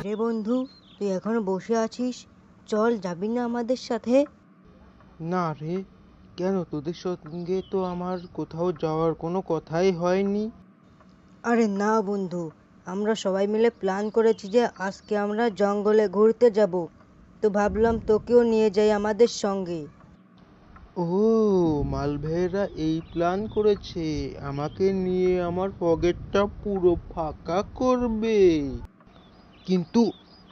রে বন্ধু, তুই এখনো বসে আছিস? চল, যাবি না আমাদের সাথে? না রে, কেন? তোদের সঙ্গে তো আমার কোথাও যাওয়ার কোনো কথাই হয়নি। আরে না বন্ধু, আমরা সবাই মিলে প্ল্যান করেছি যে আজকে আমরা জঙ্গলে ঘুরতে যাব। তো ভাবলাম তোকেও নিয়ে যাই আমাদের সঙ্গে। ও, মালভেরা এই প্ল্যান করেছে আমাকে নিয়ে আমার পকেটটা পুরো ফাঁকা করবে। কিন্তু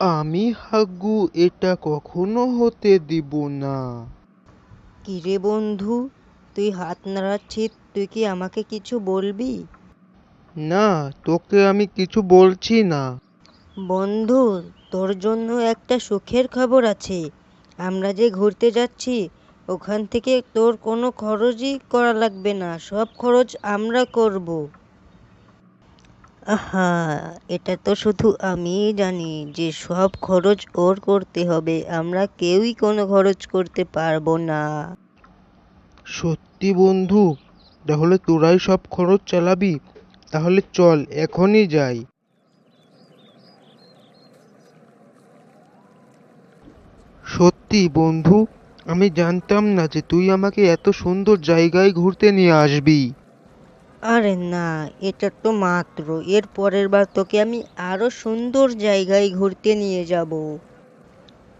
আমি হাগু এটা কখনো হতে দিব না। কি রে বন্ধু, তুই হাত নাড়াচ্ছিস, তুই কি আমাকে কিছু বলবি? না, তোকে আমি কিছু বলছি না। বন্ধু, তোর জন্য একটা সুখের খবর আছে। আমরা যে ঘুরতে যাচ্ছি, ওখান থেকে তোর কোনো খরচই করা লাগবে না, সব খরচ আমরা করব। আহা, এটা তো শুধু আমিই জানি যে সব খরচ ওর করতে হবে, আমরা কেউই কোনো খরচ করতে পারবো না। সত্যি বন্ধু? তাহলে তোরাই সব খরচ চালাবি? তাহলে চল এখনই যাই। সত্যি বন্ধু, আমি জানতাম না যে তুই আমাকে এত সুন্দর জায়গায় ঘুরতে নিয়ে আসবি। আরে না, এটা তো মাত্র, এর পরের বার তোকে আমি আরো সুন্দর জায়গায় ঘুরতে নিয়ে যাব।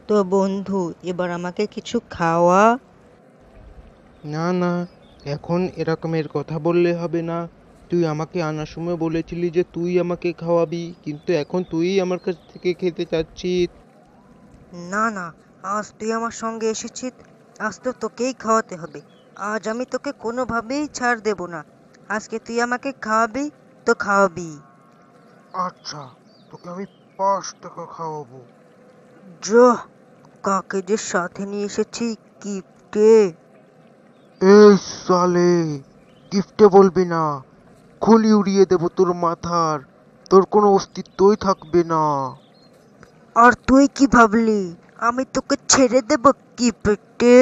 তো বন্ধু, এবার আমাকে কিছু খাওয়া। না না, এখন এরকমের কথা বললে হবে না। তুই আমাকে আনার সময় বলেছিলি যে তুই আমাকে খাওয়াবি, কিন্তু এখন তুই আমার কাছ থেকে খেতে চাচ্ছিস। না না, আজ তুই আমার সঙ্গে এসেছিস, আজ তো তোকেই খাওয়াতে হবে। আজ আমি তোকে কোনোভাবেই ছাড় দেব না। আজকে তুই আমাকে খাওয়াবি তো খাওয়াবি। আচ্ছা, তোকে আমি 5 টাকা খাওয়াবো। যা, কাকে যে সাথে নিয়ে এসেছি, কিপটে। এই সালে, গিফটে বলবি না, খুলি উড়িয়ে দেবো তোর মাথার। তোর কোনো অস্তিত্বই থাকবে না। আর তুই কি ভাবলি আমি তোকে ছেড়ে দেব, কিপটে?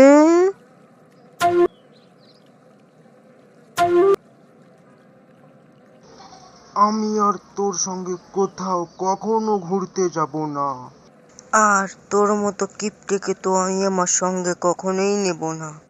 আমি আর তোর সঙ্গে কোথাও কখনো ঘুরতে যাব না। আর তোর মতো কিপটেকে তো আমি আমার সঙ্গে কখনোই নেব না।